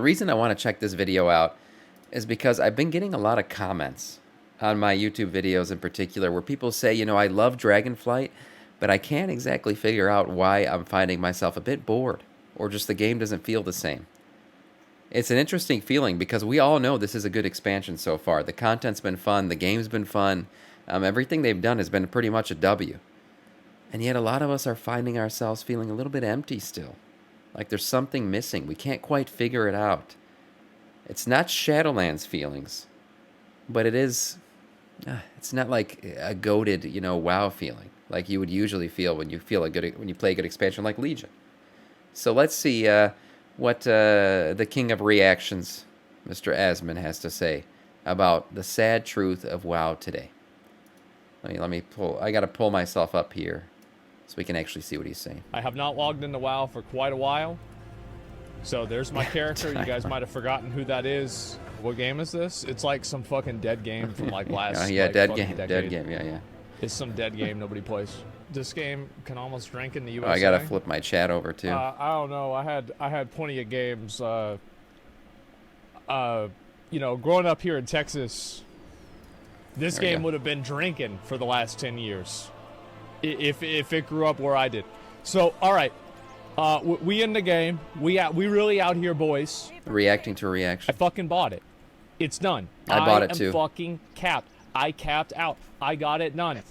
The reason I want to check this video out is because I've been getting a lot of comments on my YouTube videos in particular where people say, you know, I love Dragonflight, but I can't exactly figure out why I'm finding myself a bit bored or just the game doesn't feel the same. It's an interesting feeling because we all know this is a good expansion so far. The content's been fun, the game's been fun, everything they've done has been pretty much a W. And yet a lot of us are finding ourselves feeling a little bit empty still. Like there's something missing. We can't quite figure it out. It's not Shadowlands feelings, but it is. It's not like a goated, you know, WoW feeling like you would usually feel when you play a good expansion like Legion. So let's see what the king of reactions, Mr. Asmon, has to say about the sad truth of WoW today. Let me pull. I got to pull myself up here so we can actually see what he's saying. I have not logged into WoW for quite a while. So there's my character. You guys might have forgotten who that is. What game is this? It's like some fucking dead game from like last like, dead game. decade. Dead game, yeah. It's some dead game nobody plays. This game can almost rank in the USA. Oh, I gotta flip my chat over too. I don't know. I had plenty of games. You know, growing up here in Texas, this game would have been drinking for the last 10 years. If it grew up where I did. So, all right. We in the game. We really out here, boys. Reacting to a reaction. I fucking bought it. It's done. I bought it too. I am fucking capped. I capped out. I got it done.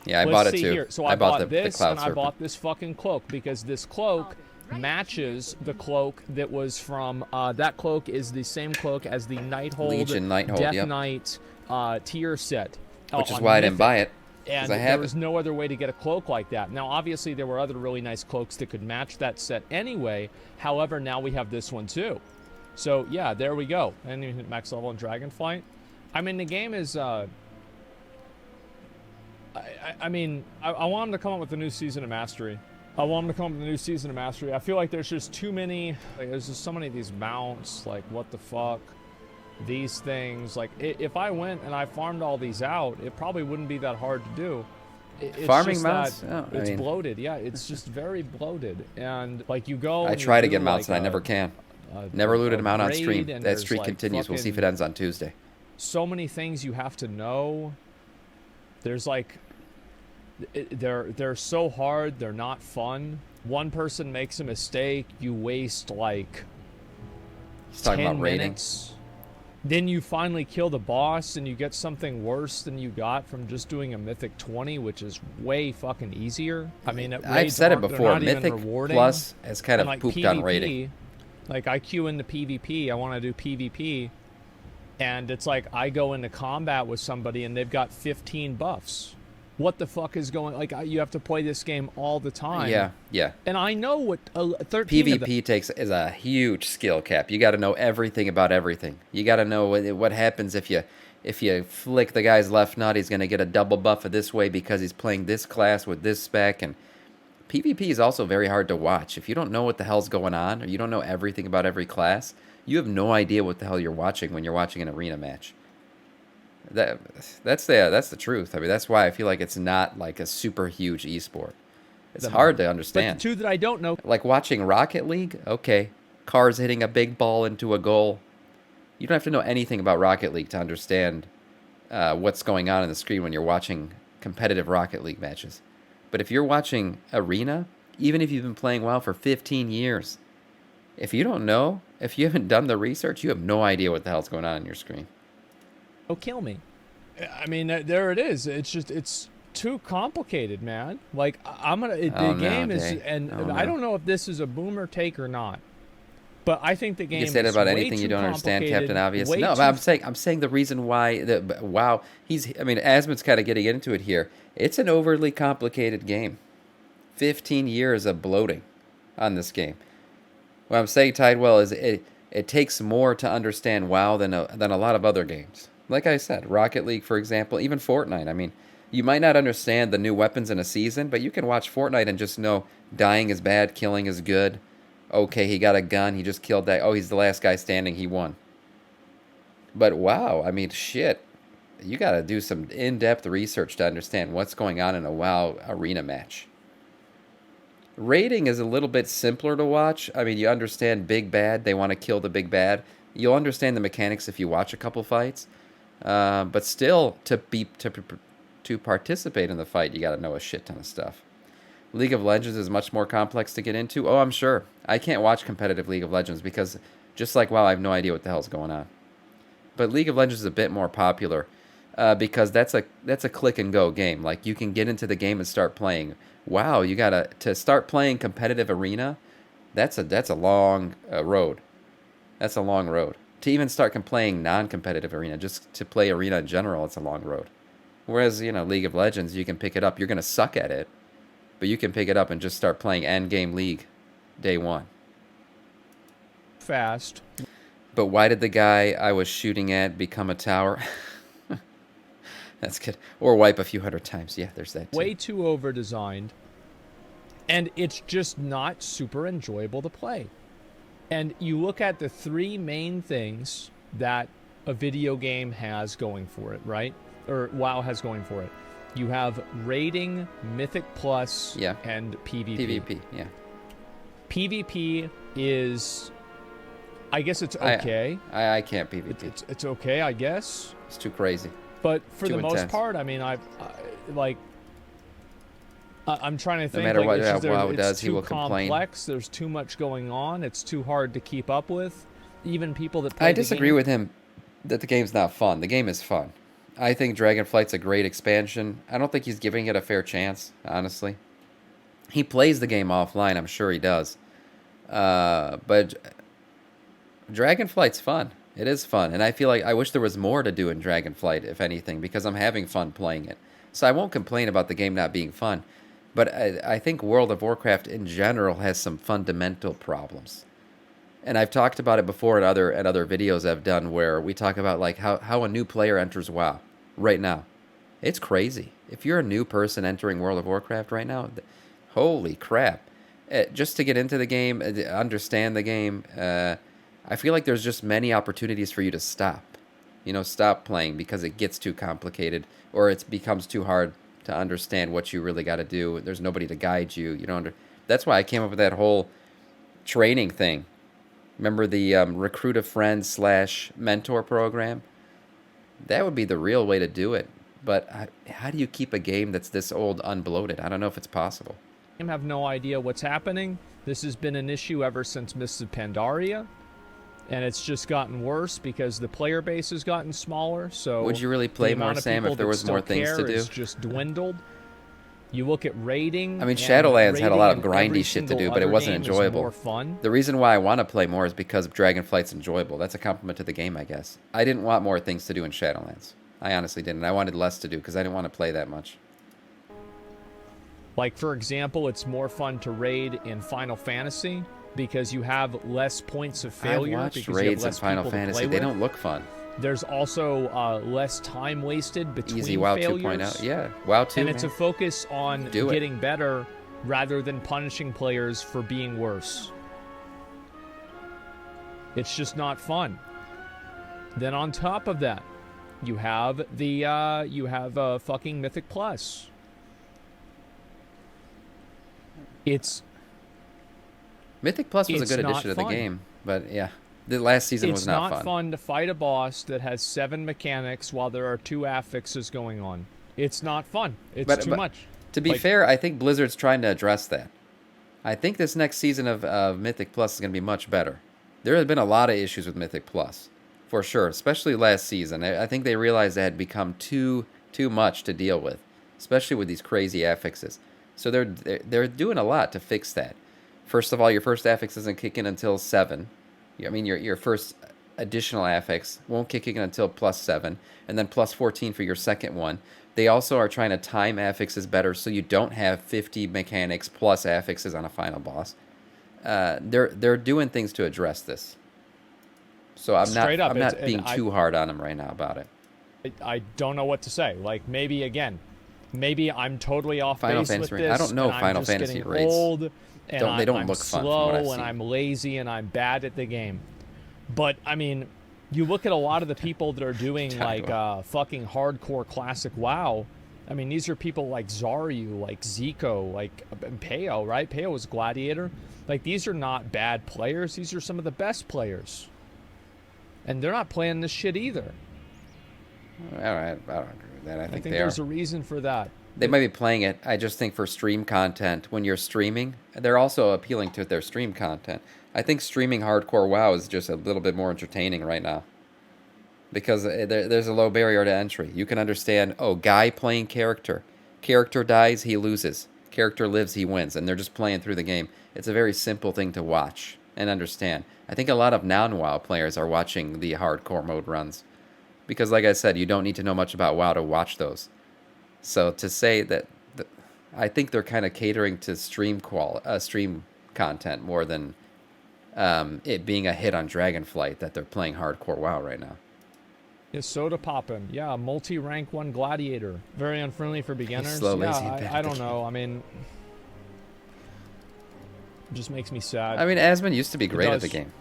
Yeah, I bought it too. Here. So I bought this and I bought this fucking cloak because this cloak matches the cloak that was from that cloak is the same cloak as the Nighthold Legion Nighthold, Death Knight tier set. Which is why I didn't buy it. And there was no other way to get a cloak like that. Now, obviously, there were other really nice cloaks that could match that set anyway. However, now we have this one too. So, yeah, there we go. And you hit max level in Dragonflight. I mean, the game is... I want them to come up with a new Season of Mastery. I want them to come up with a new Season of Mastery. I feel like there's just too many... Like, there's just so many of these mounts. Like, what the fuck? These things, like if I went and I farmed all these out, it probably wouldn't be that hard to do. It's farming just mounts? That it's bloated. Yeah, it's just very bloated. And like you go. I try to get mounts and I never can. Never looted them out on stream. That streak like continues. We'll see if it ends on Tuesday. So many things you have to know. There's like, they're so hard. They're not fun. One person makes a mistake, you waste like 10 minutes. Then you finally kill the boss and you get something worse than you got from just doing a Mythic 20, which is way fucking easier. I mean, I've said it before. Mythic Plus has kind of like pooped PvP, on rating. Like I queue into PvP, I want to do PvP, and it's like I go into combat with somebody and they've got 15 buffs. What the fuck is going? Like you have to play this game all the time. Yeah. And I know what 13 PvP is a huge skill cap. You got to know everything about everything. You got to know what happens if you flick the guy's left nut. He's going to get a double buff of this way because he's playing this class with this spec. And PvP is also very hard to watch. If you don't know what the hell's going on or you don't know everything about every class, you have no idea what the hell you're watching when you're watching an arena match. That's the truth. I mean, that's why I feel like it's not like a super huge esport. It's hard to understand. But the two that I don't know, like watching Rocket League, okay, cars hitting a big ball into a goal. You don't have to know anything about Rocket League to understand what's going on the screen when you're watching competitive Rocket League matches. But if you're watching Arena, even if you've been playing WoW for 15 years, if you don't know, if you haven't done the research, you have no idea what the hell's going on your screen. Kill me. I mean, there it is. It's just, it's too complicated, man. Like, I'm gonna, the game is, and I don't know if this is a boomer take or not, but I think the game is way too complicated. You can say that about anything you don't understand, Captain Obvious. No, but I'm saying the reason why, WoW, Asmon's kind of getting into it here. It's an overly complicated game. 15 years of bloating on this game. What I'm saying, Tidewell, is it takes more to understand WoW than a lot of other games. Like I said, Rocket League, for example, even Fortnite. I mean, you might not understand the new weapons in a season, but you can watch Fortnite and just know dying is bad, killing is good. Okay, he got a gun, he just killed that. Oh, he's the last guy standing, he won. But wow, I mean, shit. You got to do some in-depth research to understand what's going on in a WoW arena match. Raiding is a little bit simpler to watch. I mean, you understand big bad. They want to kill the big bad. You'll understand the mechanics if you watch a couple fights. But still, to participate in the fight, you got to know a shit ton of stuff. League of Legends is much more complex to get into. Oh, I'm sure. I can't watch competitive League of Legends because, just like WoW, I have no idea what the hell's going on. But League of Legends is a bit more popular because that's a click and go game. Like, you can get into the game and start playing. WoW, you gotta to start playing competitive arena. That's a long road. That's a long road. To even start playing non-competitive arena, just to play arena in general, it's a long road. Whereas, League of Legends, you can pick it up. You're gonna suck at it, but you can pick it up and just start playing end game League day one. Fast. But why did the guy I was shooting at become a tower? That's good. Or wipe a few hundred times. Yeah, there's that too. Way too over-designed. And it's just not super enjoyable to play. And you look at the three main things that a video game has going for it, right? Or WoW has going for it. You have raiding, Mythic Plus, yeah, and PvP. PvP, yeah. PvP is... I guess it's okay. I can't PvP. It's okay, I guess. It's too crazy. But for the intense. most part, I mean, I'm trying to think. No matter like, what WoW it's does, he too will complain. Complex. There's too much going on. It's too hard to keep up with. Even people that play I disagree with him that the game's not fun. The game is fun. I think Dragonflight's a great expansion. I don't think he's giving it a fair chance, honestly. He plays the game offline. I'm sure he does. But Dragonflight's fun. It is fun, and I feel like I wish there was more to do in Dragonflight, if anything, because I'm having fun playing it. So I won't complain about the game not being fun, but I think World of Warcraft in general has some fundamental problems. And I've talked about it before in other videos I've done where we talk about like how a new player enters WoW right now. It's crazy. If you're a new person entering World of Warcraft right now, holy crap. Just to get into the game, understand the game, I feel like there's just many opportunities for you to stop. Stop playing because it gets too complicated or it becomes too hard to understand what you really got to do. There's nobody to guide you. That's why I came up with that whole training thing. Remember the recruit a friend / mentor program? That would be the real way to do it. But how do you keep a game that's this old unbloated? I don't know if it's possible. I have no idea what's happening. This has been an issue ever since Mists of Pandaria. And it's just gotten worse because the player base has gotten smaller. So would you really play more, Sam, if there was more things to do? It's just dwindled. You look at raiding. I mean, Shadowlands had a lot of grindy shit to do, but it wasn't enjoyable. More fun. The reason why I want to play more is because Dragonflight's enjoyable. That's a compliment to the game, I guess. I didn't want more things to do in Shadowlands. I honestly didn't. I wanted less to do because I didn't want to play that much. Like, for example, it's more fun to raid in Final Fantasy because you have less points of failure. I watched raids in Final Fantasy. They don't look fun. There's also less time wasted between Easy WoW failures. 2.0. Yeah, WoW 2. And it's a focus on getting better rather than punishing players for being worse. It's just not fun. Then on top of that, you have the fucking Mythic Plus. Mythic Plus was a good addition to the game, but yeah, the last season was not fun. It's not fun to fight a boss that has 7 mechanics while there are 2 affixes going on. It's not fun. It's too much. To be fair, I think Blizzard's trying to address that. I think this next season of Mythic Plus is going to be much better. There have been a lot of issues with Mythic Plus, for sure, especially last season. I think they realized that had become too much to deal with, especially with these crazy affixes. So they're doing a lot to fix that. First of all, your first affix doesn't kick in until 7. I mean, your first additional affix won't kick in until +7, and then +14 for your second one. They also are trying to time affixes better so you don't have 50 mechanics plus affixes on a final boss. They're doing things to address this. So I'm not being too hard on them right now about it. I don't know what to say. Like, maybe I'm totally off base with this. I don't know Final Fantasy raids. Old, and they don't I'm look fun slow, from what I've and seen. I'm lazy, and I'm bad at the game. But I mean, you look at a lot of the people that are doing like fucking hardcore classic WoW, I mean, these are people like Zaryu, like Zico, like Peo, right? Peo was Gladiator. Like, these are not bad players. These are some of the best players. And they're not playing this shit either. All right, I don't agree with that. I think there's a reason for that. They might be playing it. I just think for stream content, when you're streaming, they're also appealing to their stream content. I think streaming hardcore WoW is just a little bit more entertaining right now. Because there's a low barrier to entry. You can understand, oh, guy playing character. Character dies, he loses. Character lives, he wins. And they're just playing through the game. It's a very simple thing to watch and understand. I think a lot of non-WoW players are watching the hardcore mode runs. Because like I said, you don't need to know much about WoW to watch those. So to say that, I think they're kind of catering to stream content more than it being a hit on Dragonflight that they're playing hardcore WoW right now. Is soda poppin'? Yeah, multi-rank 1 Gladiator. Very unfriendly for beginners. Slow, lazy, I don't know. I mean, it just makes me sad. I mean, Asmon used to be great at the game.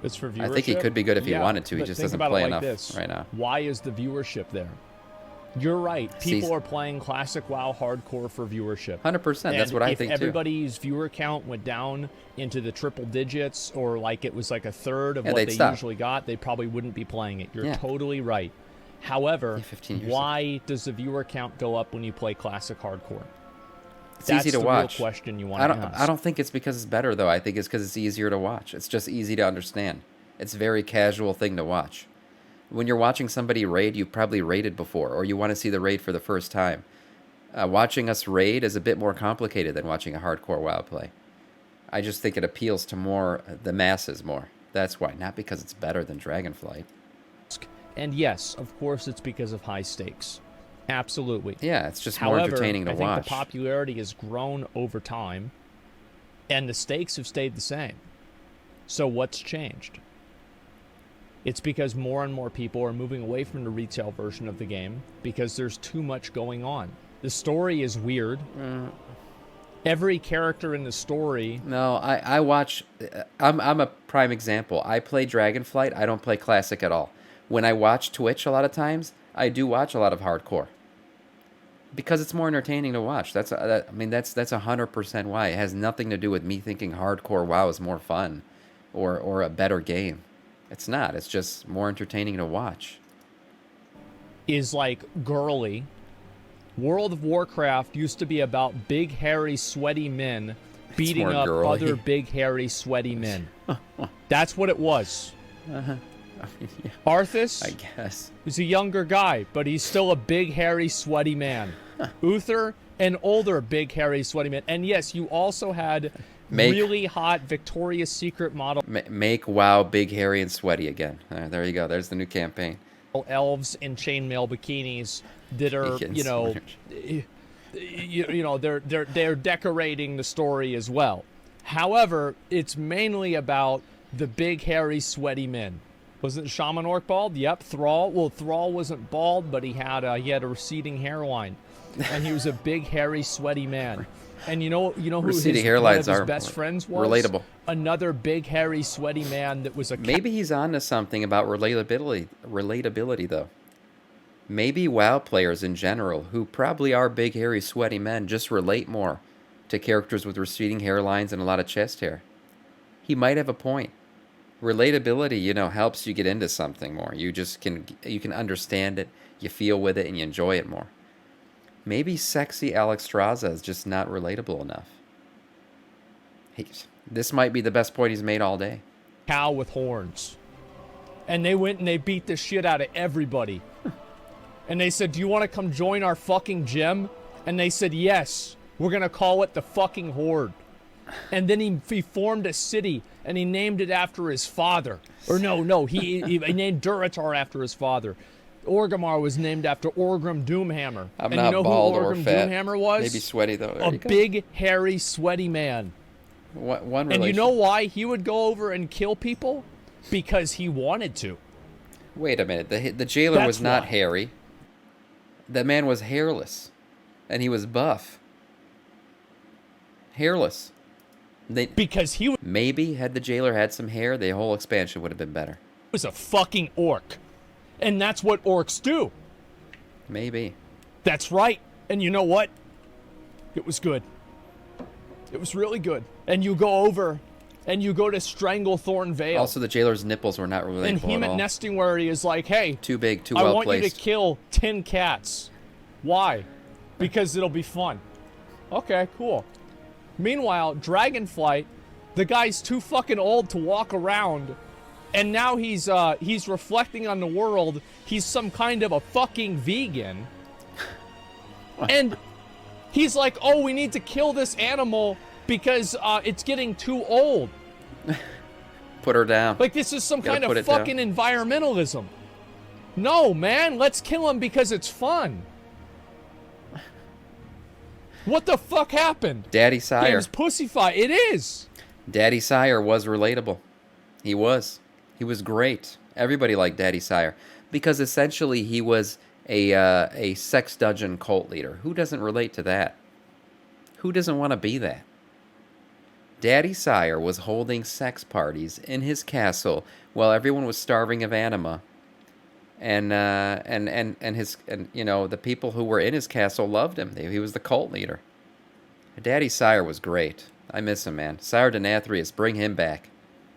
It's for viewership. I think he could be good if he wanted to. He just doesn't play enough right now. Why is the viewership there? You're right. People are playing classic WoW hardcore for viewership. 100%. That's what I think, too. If everybody's viewer count went down into the triple digits, or like it was like a third of what they usually got, they probably wouldn't be playing it. You're totally right. However, why does the viewer count go up when you play classic hardcore? It's easy to watch. That's the real question you want to ask. I don't think it's because it's better, though. I think it's because it's easier to watch. It's just easy to understand. It's a very casual thing to watch. When you're watching somebody raid, you've probably raided before, or you want to see the raid for the first time. Watching us raid is a bit more complicated than watching a hardcore WoW play. I just think it appeals to the masses more. That's why, not because it's better than Dragonflight. And yes, of course, it's because of high stakes. Absolutely. Yeah, it's just more entertaining to watch. I think the popularity has grown over time, and the stakes have stayed the same. So what's changed? It's because more and more people are moving away from the retail version of the game because there's too much going on. The story is weird. Every character in the story... No, I watch... I'm a prime example. I play Dragonflight. I don't play Classic at all. When I watch Twitch a lot of times, I do watch a lot of hardcore. Because it's more entertaining to watch. That's 100% why. It has nothing to do with me thinking hardcore WoW is more fun or a better game. It's not. It's just more entertaining to watch. Is like girly. World of Warcraft used to be about big, hairy, sweaty men beating up other big, hairy, sweaty men. That's what it was. Arthas, I guess, is a younger guy, but he's still a big, hairy, sweaty man. Uther, an older, big, hairy, sweaty man. And yes, you also had really hot Victoria's Secret model. Make WoW big, hairy, and sweaty again. There you go. There's the new campaign. Elves in chainmail bikinis that are, they're decorating the story as well. However, it's mainly about the big, hairy, sweaty men. Wasn't Shaman Orc bald? Yep. Thrall. Well, Thrall wasn't bald, but he had a receding hairline, and he was a big, hairy, sweaty man. And you know who one of his best friends was? Relatable. Another big, hairy, sweaty man that was a... Maybe he's on to something about relatability, though. Maybe WoW players in general, who probably are big, hairy, sweaty men, just relate more to characters with receding hairlines and a lot of chest hair. He might have a point. Relatability, helps you get into something more. You can understand it, you feel with it, and you enjoy it more. Maybe sexy Alexstrasza is just not relatable enough. This might be the best point he's made all day. Cow with horns. And they went and they beat the shit out of everybody. And they said, do you want to come join our fucking gym? And they said, yes. We're going to call it the fucking Horde. And then he formed a city, and he named it after his father. Or no, he named Duratar after his father. Orgrimmar was named after Orgrim Doomhammer. I'm and not you know bald who or Orgrim fat. Doomhammer was? Maybe sweaty, though. A big, hairy, sweaty man. And you know why he would go over and kill people? Because he wanted to. Wait a minute. The jailer was not hairy. The man was hairless. And he was buff. Hairless. Because he maybe had the jailer had some hair, the whole expansion would have been better. Was a fucking orc. And that's what orcs do. Maybe. That's right. And you know what? It was good. It was really good. And you go over and you go to Stranglethorn Vale. Also, the jailer's nipples were not relatable and at all. Nesting, where he is like, hey, too big, too well placed. I want you to kill 10 cats. Why? Because it'll be fun. Okay, cool. Meanwhile, Dragonflight, the guy's too fucking old to walk around, and now he's reflecting on the world. He's some kind of a fucking vegan. And he's like, oh, we need to kill this animal because it's getting too old. Put her down. Like, this is some kind of fucking environmentalism. No, man, let's kill him because it's fun. What the fuck happened? Daddy Sire. Game's pussy fight. It is. Daddy Sire was relatable. He was. He was great. Everybody liked Daddy Sire because essentially he was a sex dungeon cult leader. Who doesn't relate to that? Who doesn't want to be that? Daddy Sire was holding sex parties in his castle while everyone was starving of anima. And you know, the people who were in his castle loved him. He was the cult leader. Daddy Sire was great. I miss him, man. Sire Denathrius, bring him back.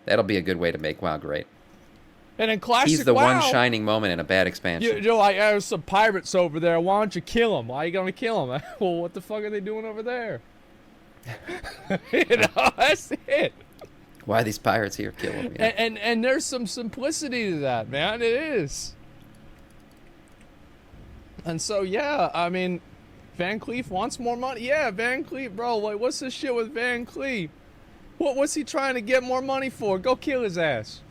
That'll be a good way to make WoW great. And in classic he's the WoW, one shining moment in a bad expansion. You know, like, there's some pirates over there. Why don't you kill them? Why are you gonna kill them? Well, what the fuck are they doing over there? You know, that's it. Why are these pirates here? Kill them. Yeah. And there's some simplicity to that, man. It is. And so, yeah, I mean, Van Cleef wants more money. Yeah, Van Cleef, bro. Like, what's this shit with Van Cleef? What's he trying to get more money for? Go kill his ass.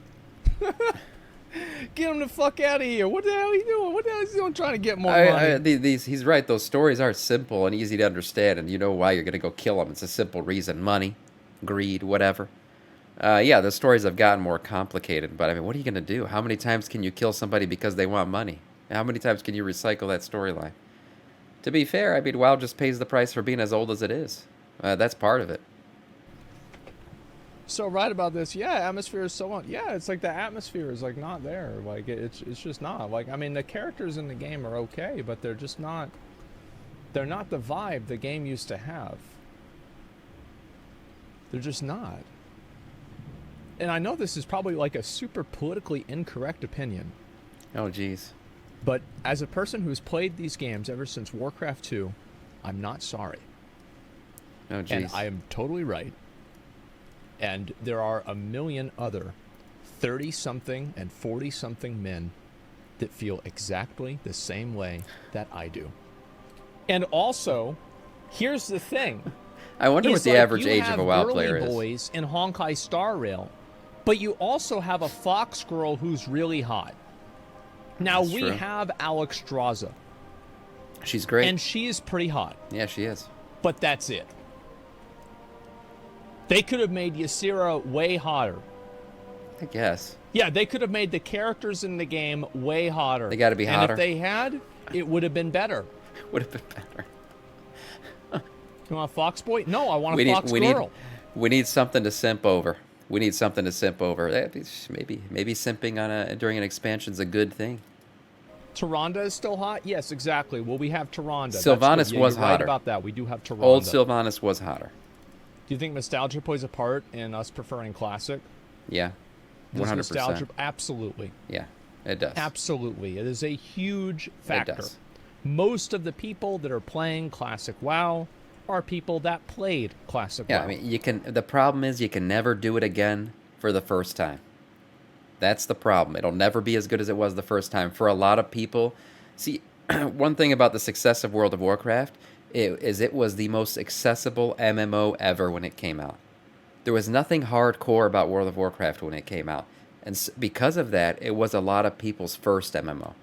Get him the fuck out of here. What the hell are you doing? What the hell is he doing trying to get more money? He's right. Those stories are simple and easy to understand, and you know why you're going to go kill him. It's a simple reason. Money, greed, whatever. Yeah, the stories have gotten more complicated, but I mean, what are you going to do? How many times can you kill somebody because they want money? How many times can you recycle that storyline? To be fair, I mean, WoW just pays the price for being as old as it is. That's part of it. So right about this, yeah, atmosphere is so on. Yeah, it's like the atmosphere is like not there. Like it's just not. Like, I mean, the characters in the game are okay, but they're just not. They're not the vibe the game used to have. They're just not. And I know this is probably like a super politically incorrect opinion. Oh, geez. But as a person who's played these games ever since Warcraft 2, I'm not sorry. Oh, geez. And I am totally right. And there are a million other 30-something and 40-something men that feel exactly the same way that I do. And also, here's the thing. I wonder what the average age of a WoW player is. You have girly boys in Honkai Star Rail, but you also have a fox girl who's really hot. Now, That's we true. have Alexstrasza. She's great. And she is pretty hot. Yeah, she is. But that's it. They could have made Ysera way hotter. I guess. Yeah, they could have made the characters in the game way hotter. They got to be hotter. And if they had, it would have been better. Would have been better. You want a fox boy? No, I want a fox girl. We need something to simp over. We need something to simp over. Maybe simping on during an expansion is a good thing. Tyrande is still hot? Yes, exactly. Well, we have Tyrande. Sylvanas was you're hotter. Right about that. We do have Tyrande. Old Sylvanas was hotter. Do you think nostalgia plays a part in us preferring classic? Yeah, 100%. Nostalgia, absolutely. Yeah, it does. Absolutely. It is a huge factor. It does. Most of the people that are playing classic WoW are people that played classic WoW. Yeah, I mean, the problem is you can never do it again for the first time. That's the problem. It'll never be as good as it was the first time. For a lot of people, see, one thing about the success of World of Warcraft it was the most accessible MMO ever when it came out. There was nothing hardcore about World of Warcraft when it came out. And because of that, it was a lot of people's first MMO.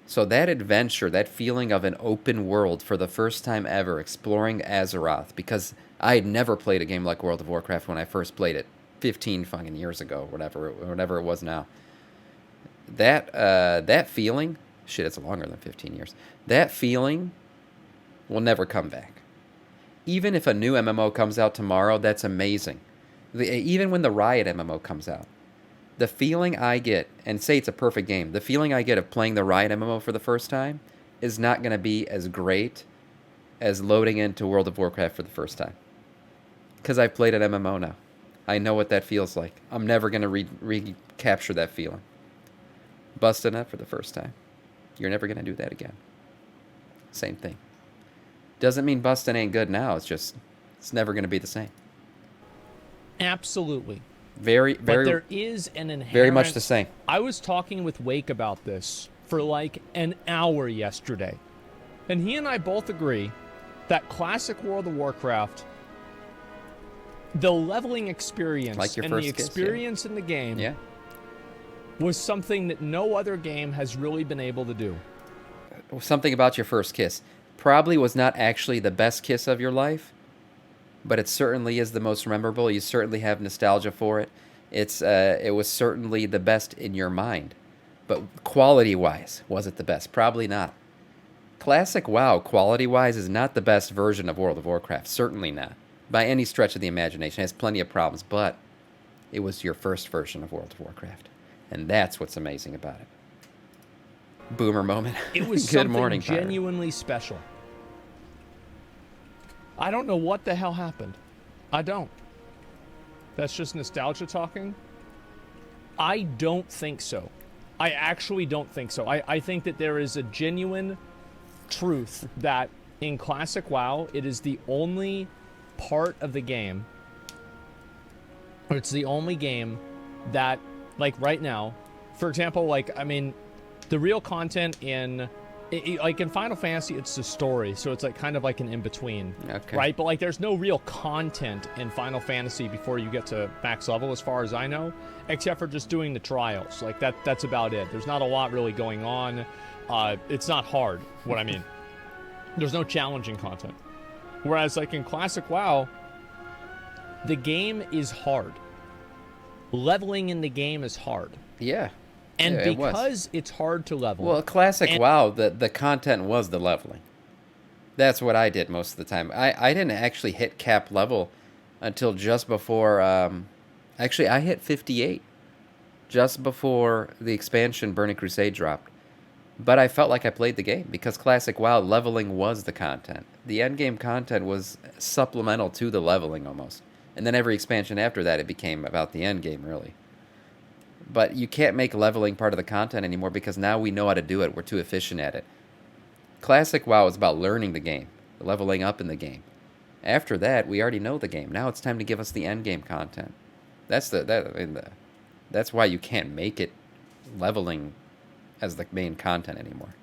So that adventure, that feeling of an open world for the first time ever, exploring Azeroth, because I had never played a game like World of Warcraft when I first played it 15 fucking years ago, whatever it was now. That feeling, shit, it's longer than 15 years. That feeling will never come back. Even if a new MMO comes out tomorrow, that's amazing. Even when the Riot MMO comes out, the feeling I get, and say it's a perfect game, the feeling I get of playing the Riot MMO for the first time is not going to be as great as loading into World of Warcraft for the first time. Because I've played an MMO now. I know what that feels like. I'm never going to recapture that feeling. Busting up for the first time. You're never going to do that again. Same thing. Doesn't mean busting ain't good now. It's just, it's never going to be the same. Absolutely. Very, but there is an inherent... Very much the same. I was talking with Wake about this for like an hour yesterday. And he and I both agree that classic World of Warcraft, the leveling experience like your and first the experience in the game was something that no other game has really been able to do. Something about your first kiss. Probably was not actually the best kiss of your life, but it certainly is the most memorable. You certainly have nostalgia for it. It was certainly the best in your mind. But quality-wise, was it the best? Probably not. Classic WoW, quality-wise, is not the best version of World of Warcraft. Certainly not. By any stretch of the imagination. It has plenty of problems, but it was your first version of World of Warcraft. And that's what's amazing about it. Boomer moment. It was Good something morning, genuinely special. I don't know what the hell happened. I don't. That's just nostalgia talking? I don't think so. I actually don't think so. I think that there is a genuine truth that in Classic WoW, it is the only part of the game, or it's the only game that, like right now, for example, like, I mean, the real content in, like in Final Fantasy, it's the story, so it's like kind of like an in-between, right? But like there's no real content in Final Fantasy before you get to max level, as far as I know, except for just doing the trials. Like that's about it. There's not a lot really going on. It's not hard, what I mean. There's no challenging content. Whereas like in Classic WoW, the game is hard. Leveling in the game is hard. Yeah. And because it's hard to level. Well, Classic WoW, the content was the leveling. That's what I did most of the time. I didn't actually hit cap level until just before... actually, I hit 58 just before the expansion Burning Crusade dropped. But I felt like I played the game because Classic WoW leveling was the content. The endgame content was supplemental to the leveling almost. And then every expansion after that, it became about the endgame, really. But you can't make leveling part of the content anymore because now we know how to do it. We're too efficient at it. Classic WoW is about learning the game, leveling up in the game. After that, we already know the game. Now it's time to give us the endgame content. That's why you can't make it leveling as the main content anymore.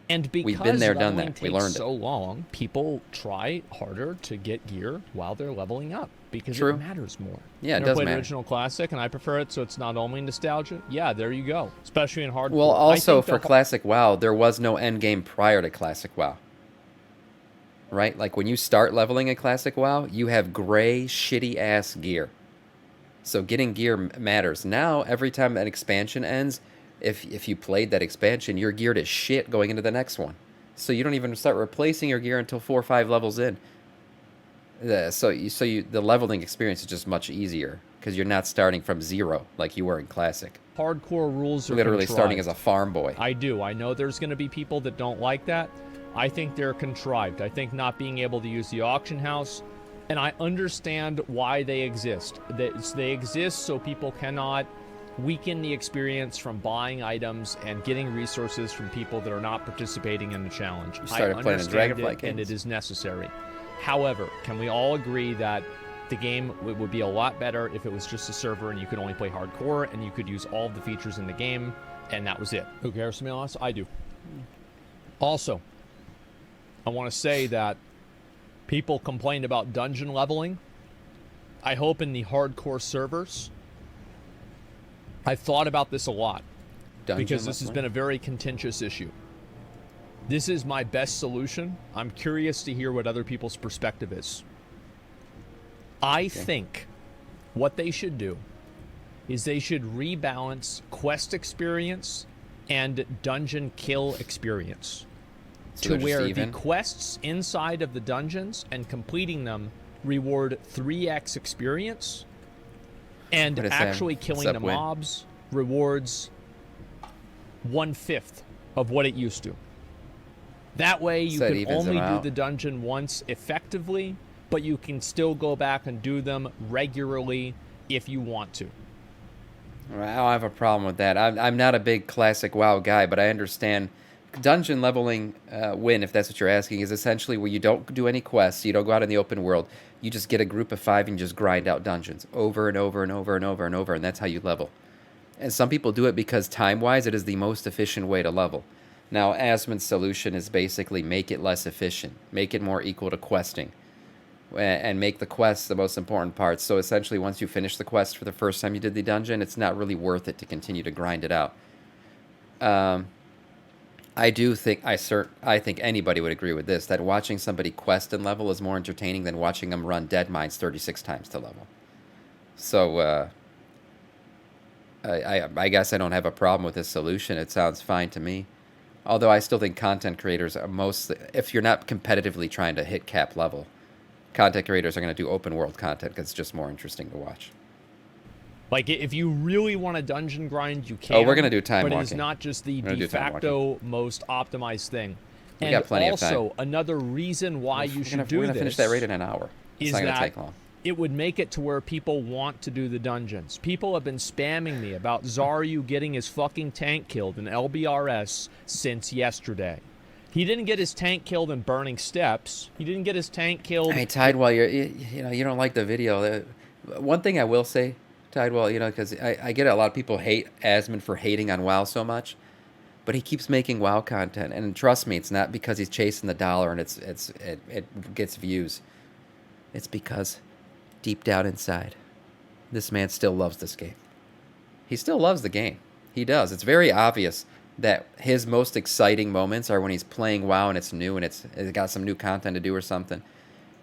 And because we've been there, done that. We learned so long, people try harder to get gear while they're leveling up because it matters more. Yeah, it does matter. I played original Classic, and I prefer it, so it's not only nostalgia. Yeah, there you go. Especially in hardcore. Well, also for Classic WoW, there was no end game prior to Classic WoW. Right? Like when you start leveling in Classic WoW, you have gray, shitty-ass gear. So getting gear matters. Now, every time an expansion ends, if you played that expansion, you're geared as shit going into the next one. So you don't even start replacing your gear until 4 or 5 levels in. So the leveling experience is just much easier because you're not starting from 0 like you were in Classic. Hardcore rules are literally contrived. Starting as a farm boy. I do. I know there's going to be people that don't like that. I think they're contrived. I think not being able to use the auction house, and I understand why they exist. They exist so people cannot weaken the experience from buying items and getting resources from people that are not participating in the challenge. You started playing in Dragonflight games. And it is necessary. However, can we all agree that the game would be a lot better if it was just a server and you could only play hardcore and you could use all of the features in the game and that was it? Who cares, to be honest? I do. Also, I want to say that people complained about dungeon leveling. I hope in the hardcore servers... I've thought about this a lot because this has been a very contentious issue. This is my best solution. I'm curious to hear what other people's perspective is. I think what they should do is they should rebalance quest experience and dungeon kill experience to where the quests inside of the dungeons and completing them reward 3x experience. And actually killing the mobs rewards 1/5 of what it used to. That way you So it can evens only them do out. the dungeon once effectively, but you can still go back and do them regularly if you want to. I don't have a problem with that. I'm not a big classic WoW guy, but I understand dungeon leveling win, if that's what you're asking, is essentially where you don't do any quests, you don't go out in the open world, you just get a group of 5 and just grind out dungeons over and over and over and over and over, and that's how you level. And some people do it because time-wise, it is the most efficient way to level. Now, Asmon's solution is basically make it less efficient, make it more equal to questing, and make the quests the most important part. So essentially, once you finish the quest for the first time you did the dungeon, it's not really worth it to continue to grind it out. I do think I think anybody would agree with this, that watching somebody quest and level is more entertaining than watching them run dead mines 36 times to level. So I guess I don't have a problem with this solution. It sounds fine to me. Although I still think content creators are mostly, if you're not competitively trying to hit cap level, content creators are going to do open world content because it's just more interesting to watch. Like, if you really want a dungeon grind, you can. Oh, we're going to do time walking. walking. But it is not just the de facto most optimized thing. We got plenty of time. Also, another reason why you should do this... We're going to finish that raid in an hour. It's not going to take long. It would make it to where people want to do the dungeons. People have been spamming me about Zaryu getting his fucking tank killed in LBRS since yesterday. He didn't get his tank killed in Burning Steps. He didn't get his tank killed... Hey, Tidewell, you don't like the video. One thing I will say, Tidewell, because I get a lot of people hate Asmon for hating on WoW so much, but he keeps making WoW content, and trust me, it's not because he's chasing the dollar and it gets views. It's because deep down inside, this man still loves this game. He still loves the game. He does. It's very obvious that his most exciting moments are when he's playing WoW and it's new and it's got some new content to do or something.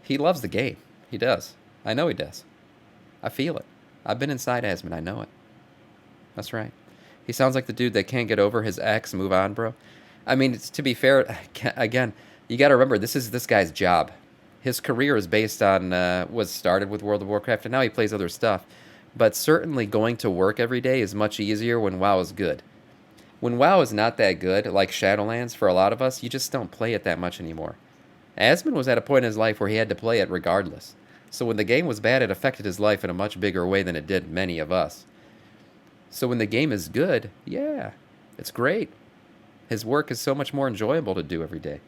He loves the game. He does. I know he does. I feel it. I've been inside Asmon. I know it. That's right. He sounds like the dude that can't get over his ex. Move on, bro. I mean, to be fair, again, you got to remember, this is this guy's job. His career is based on, was started with World of Warcraft, and now he plays other stuff. But certainly going to work every day is much easier when WoW is good. When WoW is not that good, like Shadowlands for a lot of us, you just don't play it that much anymore. Asmon was at a point in his life where he had to play it regardless. So when the game was bad, it affected his life in a much bigger way than it did many of us. So when the game is good, yeah, it's great. His work is so much more enjoyable to do every day.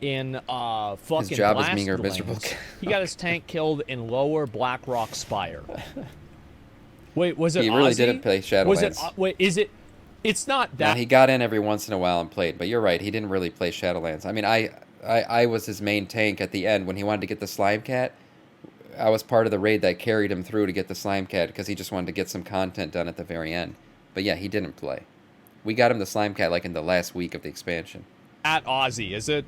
In fucking his job is Blast being a Lands, miserable. he got his tank killed in Lower Blackrock Spire. Wait, was it He really Ozzy? didn't play Shadowlands. Was it? Wait, is it? It's not that. No, he got in every once in a while and played, but you're right. He didn't really play Shadowlands. I mean, I was his main tank at the end when he wanted to get the Slime Cat. I was part of the raid that carried him through to get the Slime Cat because he just wanted to get some content done at the very end. But yeah, he didn't play. We got him the Slime Cat like in the last week of the expansion. At Ozzy, is it?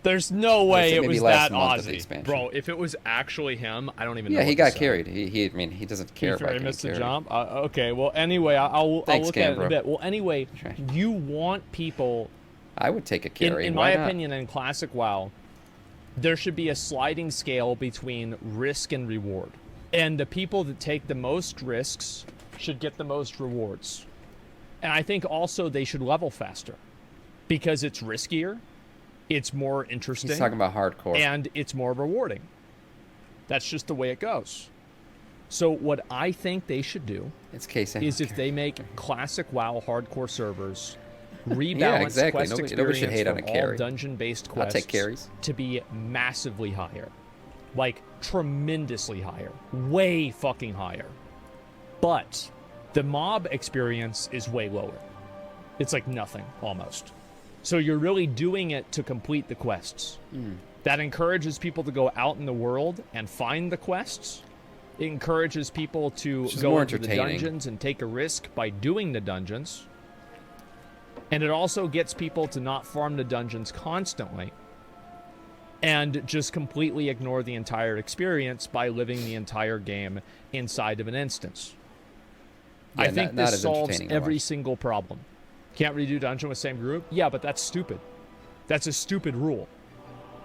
There's no way it was that Ozzy, bro. If it was actually him, I don't even know. Yeah, he got carried. I mean, he doesn't care about getting carried. He missed the jump. Okay, well, anyway, I'll look at it in a bit. Well, anyway, you want people. I would take a carry. In my opinion, in Classic WoW, there should be a sliding scale between risk and reward, and the people that take the most risks should get the most rewards. And I think also they should level faster because it's riskier. It's more interesting. He's talking about hardcore. And it's more rewarding. That's just the way it goes. So what I think they should do is if they make Classic WoW hardcore servers, rebalance quest experience nobody should hate on a carry. All dungeon-based quests I'll take carries. To be massively higher. Like, tremendously higher. Way fucking higher. But the mob experience is way lower. It's like nothing, almost. So you're really doing it to complete the quests. That encourages people to go out in the world and find the quests. It encourages people to go into the dungeons and take a risk by doing the dungeons. And it also gets people to not farm the dungeons constantly and just completely ignore the entire experience by living the entire game inside of an instance. Yeah, I think this solves every single problem. Can't redo dungeon with same group? Yeah, but that's stupid. That's a stupid rule.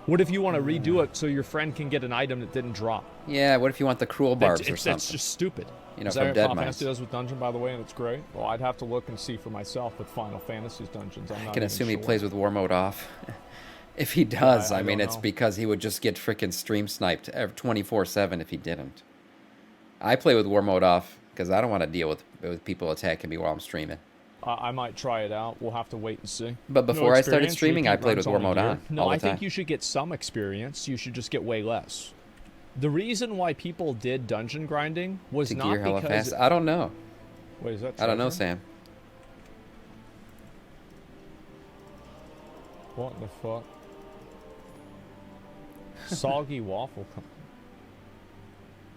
What if you want to redo it so your friend can get an item that didn't drop? Yeah, what if you want the cruel barbs or something? That's just stupid. You know, Is from that Dead what Final Mice. Fantasy does with Dungeon, by the way, and it's great? Well, I'd have to look and see for myself with Final Fantasy's dungeons. I can assume he plays with war mode off. If he does, I mean, it's because he would just get freaking stream sniped 24/7 if he didn't. I play with war mode off because I don't want to deal with people attacking me while I'm streaming. I might try it out. We'll have to wait and see. But before I started streaming, I played with war mode on. No, I think you should get some experience. You should just get way less. The reason why people did dungeon grinding was not because... I don't know. Wait, is that treasure? I don't know, Sam. What the fuck? Soggy waffle.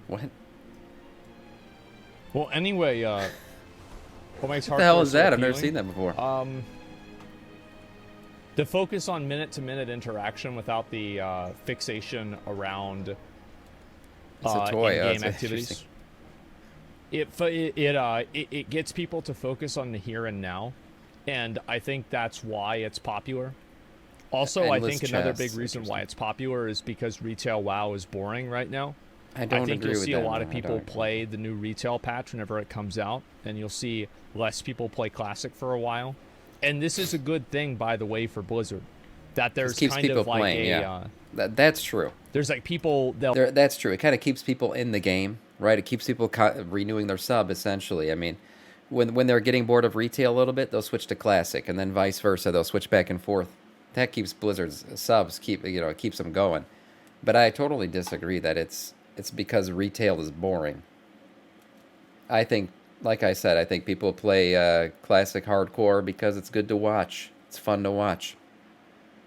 What? Well, anyway, what makes what the hell is so that? appealing? I've never seen that before. The focus on minute-to-minute interaction without the fixation around it's a toy. in-game activities. It gets people to focus on the here and now, and I think that's why it's popular. Also, I think another big reason why it's popular is because retail WoW is boring right now. I think you'll see a lot of people play the new retail patch whenever it comes out, and you'll see less people play Classic for a while. And this is a good thing, by the way, for Blizzard. That there's kind of like playing, that's true. There's like people... That's true. It kind of keeps people in the game, right? It keeps people renewing their sub, essentially. I mean, when they're getting bored of retail a little bit, they'll switch to Classic, and then vice versa. They'll switch back and forth. That keeps Blizzard's subs, it keeps them going. But I totally disagree that it's because retail is boring. I think, like I said, I think people play Classic Hardcore because it's good to watch. It's fun to watch.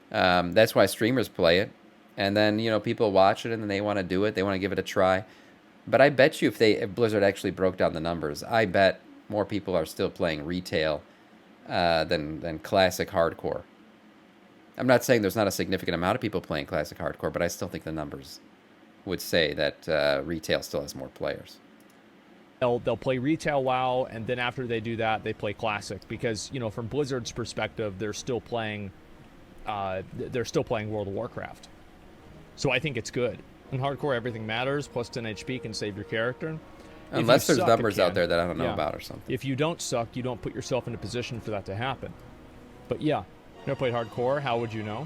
That's why streamers play it. And then, people watch it and then they want to do it. They want to give it a try. But I bet you if Blizzard actually broke down the numbers, I bet more people are still playing retail than Classic Hardcore. I'm not saying there's not a significant amount of people playing Classic Hardcore, but I still think the numbers would say that retail still has more players. They'll play retail WoW, and then after they do that, they play Classic because from Blizzard's perspective, they're still playing World of Warcraft. So I think it's good. In Hardcore, everything matters. Plus 10 HP can save your character. Unless there's numbers out there that I don't know about or something. If you don't suck, you don't put yourself in a position for that to happen. But yeah. Never played Hardcore. How would you know?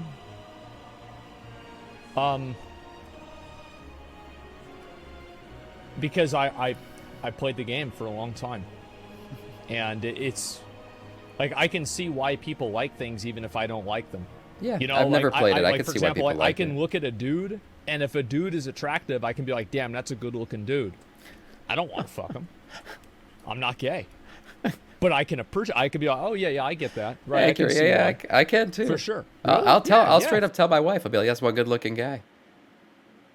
Because I played the game for a long time, and it's like I can see why people like things even if I don't like them. Yeah, I've never played it. I can see why people like it. I can look at a dude, and if a dude is attractive, I can be like, "Damn, that's a good-looking dude." I don't want to fuck him. I'm not gay. But I can appreciate. I can be like, oh yeah, I get that, right? I can too, for sure. Really? I'll straight up tell my wife. I'll be like, that's one good-looking guy.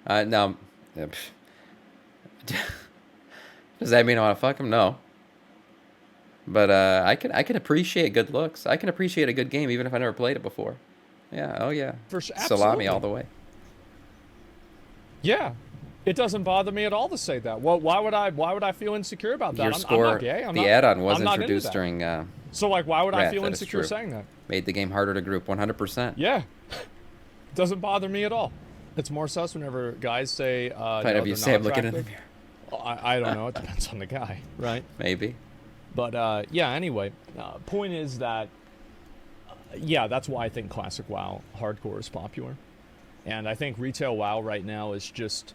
Now, does that mean I want to fuck him? No. But I can appreciate good looks. I can appreciate a good game even if I never played it before. Yeah. Oh yeah. For sure. Salami all the way. Yeah. It doesn't bother me at all to say that. Well, why would I feel insecure about that? Your score, I'm not gay. The add-on was introduced during. So why would I feel insecure saying that? Made the game harder to group 100%. Yeah, doesn't bother me at all. It's more sus whenever guys say. Have you Sam looking in the mirror? Well, I don't know. It depends on the guy, right? Maybe. But yeah. Anyway, point is that. That's why I think Classic WoW Hardcore is popular, and I think retail WoW right now is just.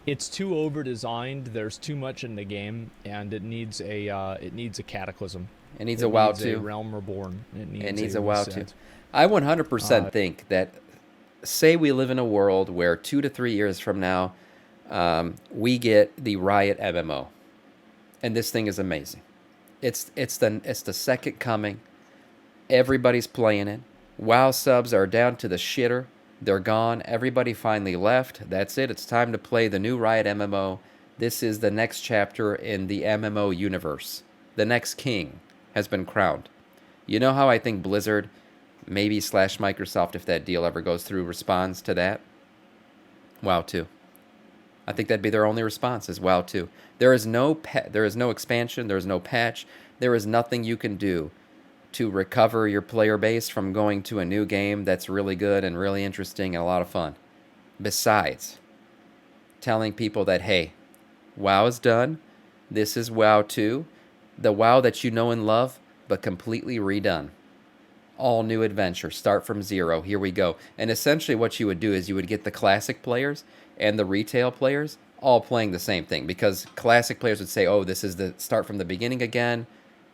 It's too over-designed. There's too much in the game, and it needs a cataclysm. It needs a WoW 2. A Realm Reborn. It needs a WoW 2. I 100% think that, say we live in a world where 2 to 3 years from now, we get the Riot MMO, and this thing is amazing. It's the second coming. Everybody's playing it. WoW subs are down to the shitter. They're gone. Everybody finally left. That's it. It's time to play the new Riot MMO. This is the next chapter in the MMO universe. The next king has been crowned. You know how I think Blizzard, maybe / Microsoft, if that deal ever goes through, responds to that? WoW 2. I think that'd be their only response is WoW 2. There is no expansion. There is no patch. There is nothing you can do to recover your player base from going to a new game that's really good and really interesting and a lot of fun. Besides telling people that, hey, WoW is done. This is WoW 2. The WoW that you know and love, but completely redone. All new adventure. Start from zero. Here we go. And essentially what you would do is you would get the classic players and the retail players all playing the same thing, because classic players would say, oh, this is the start from the beginning again.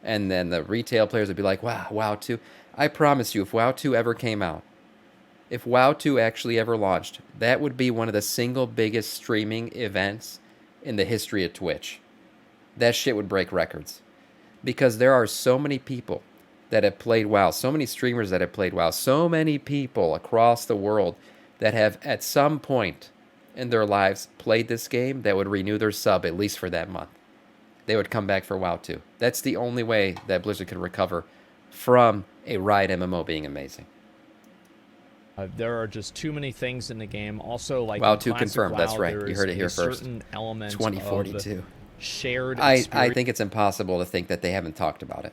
And then the retail players would be like, wow, WoW 2. I promise you, if WoW 2 ever came out, if WoW 2 actually ever launched, that would be one of the single biggest streaming events in the history of Twitch. That shit would break records. Because there are so many people that have played WoW, so many streamers that have played WoW, so many people across the world that have at some point in their lives played this game that would renew their sub at least for that month. They would come back for WoW 2. That's the only way that Blizzard could recover from a Riot MMO being amazing. There are just too many things in the game. Also, like WoW 2 confirmed. WoW, that's right. You heard it here first. 2042. Shared I think it's impossible to think that they haven't talked about it.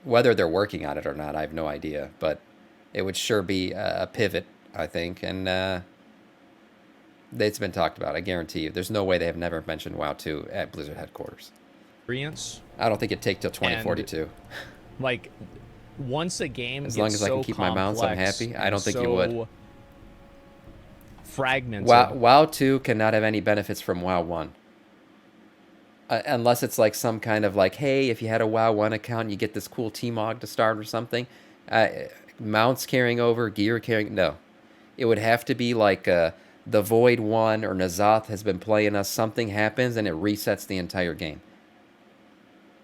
Whether they're working on it or not, I have no idea. But it would sure be a pivot, I think. And it's been talked about, I guarantee you. There's no way they have never mentioned WoW 2 at Blizzard headquarters. Experience. I don't think it'd take till 2042. And, like, once a game as gets long as so I can keep my mounts, I'm happy. I don't think you would. Fragmented. WoW 2 cannot have any benefits from WoW 1. Unless it's like some kind of like, hey, if you had a WoW 1 account, you get this cool T-Mog to start or something. Mounts carrying over, gear carrying... No. It would have to be like the Void 1 or N'Zoth has been playing us. Something happens and it resets the entire game.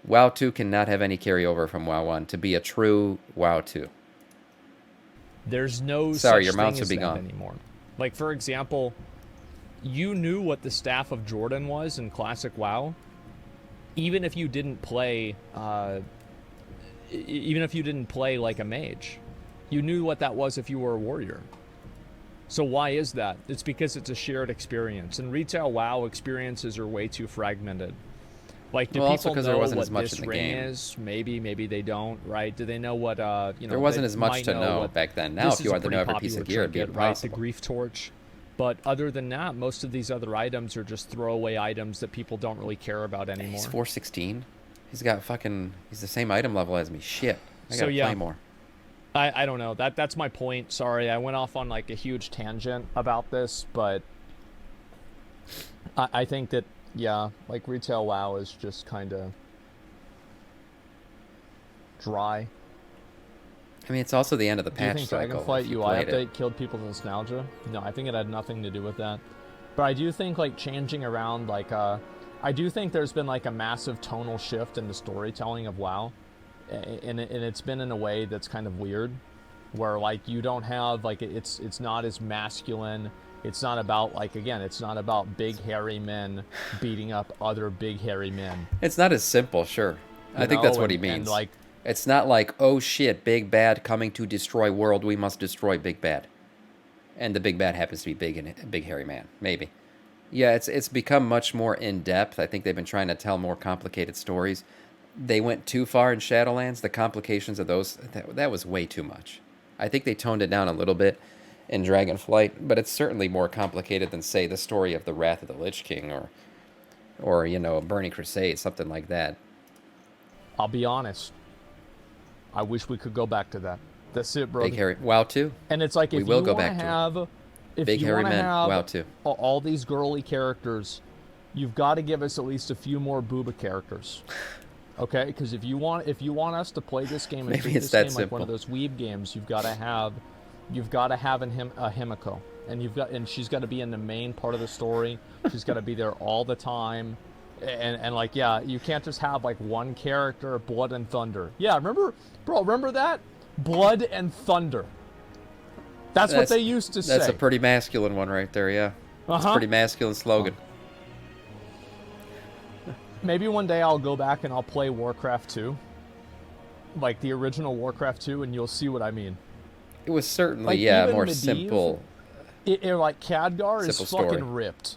WoW 2 cannot have any carryover from WoW 1 to be a true WoW 2. There's no Sorry, such your mounts thing would be as that gone anymore. Like, for example, you knew what the Staff of Jordan was in Classic WoW, even if you didn't play, like a mage. You knew what that was if you were a warrior. So why is that? It's because it's a shared experience. In retail WoW, experiences are way too fragmented. Like, do people know there wasn't what as much this in the ring game. is? Maybe they don't, right? Do they know what, There wasn't as much to know back then. Now, if you wanted to know every piece of gear, it'd be impossible. Right? The Grief Torch. But other than that, most of these other items are just throwaway items that people don't really care about anymore. He's 416. He's got fucking... He's the same item level as me. Shit. I gotta play more. I don't know. That's my point. Sorry, I went off on like a huge tangent about this, but I think that, yeah, like retail WoW is just kind of dry. I mean, it's also the end of the patch do you think cycle. Dragonflight UI update killed people's nostalgia? No, I think it had nothing to do with that. But I do think, like, changing around, like, I do think there's been, like, a massive tonal shift in the storytelling of WoW. And it's been in a way that's kind of weird. Where, like, you don't have, like, it's not as masculine. It's not about, like, again, it's not about big, hairy men beating up other big, hairy men. It's not as simple, sure. I think that's what he means. And, like, it's not like, oh shit, big bad coming to destroy world, we must destroy big bad. And the big bad happens to be big and a big hairy man, maybe. Yeah, it's become much more in-depth. I think they've been trying to tell more complicated stories. They went too far in Shadowlands. The complications of those, that was way too much. I think they toned it down a little bit in Dragonflight, but it's certainly more complicated than, say, the story of the Wrath of the Lich King or you know, Burning Crusade, something like that. I'll be honest. I wish we could go back to that. That's it, bro. Big hairy WoW 2. And it's like, if you want to have, Big hairy men, WoW 2. All these girly characters, you've got to give us at least a few more booba characters. Okay, because if you want us to play this game and treat this game like one of those weeb games, you've got to have a Himiko, and she's got to be in the main part of the story. She's got to be there all the time, and like, yeah, you can't just have like one character, Blood and Thunder. Yeah, remember that? Blood and Thunder. That's what they used to say. That's a pretty masculine one right there, yeah. It's a pretty masculine slogan. Maybe one day I'll go back and I'll play Warcraft 2. Like the original Warcraft 2, and you'll see what I mean. It was certainly, like, yeah, more Medivh, simple. Like Khadgar is fucking ripped.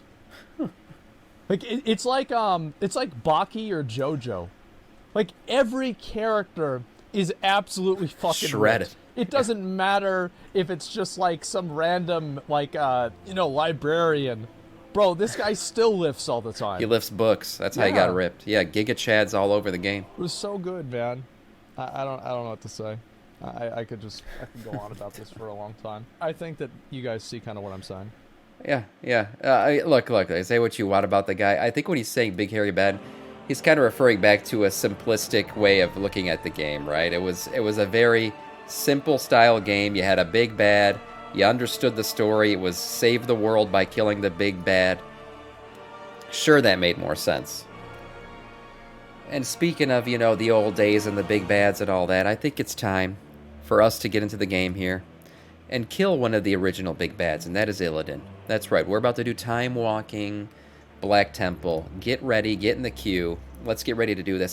Like it's like Baki or JoJo. Like, every character is absolutely fucking shredded. ripped. It doesn't matter if it's just like some random, like, librarian. Bro, this guy still lifts all the time. He lifts books. That's how he got ripped. Yeah, Giga Chad's all over the game. It was so good, man. I don't know what to say. I could go on about this for a long time. I think that you guys see kind of what I'm saying. Yeah. Look. Say what you want about the guy. I think when he's saying Big Hairy Bad, he's kind of referring back to a simplistic way of looking at the game, right? It was a very simple style game. You had a big bad. You understood the story. It was save the world by killing the big bad. Sure, that made more sense. And speaking of, the old days and the big bads and all that, I think it's time for us to get into the game here and kill one of the original big bads, and that is Illidan. That's right, we're about to do Time Walking, Black Temple. Get ready, get in the queue. Let's get ready to do this.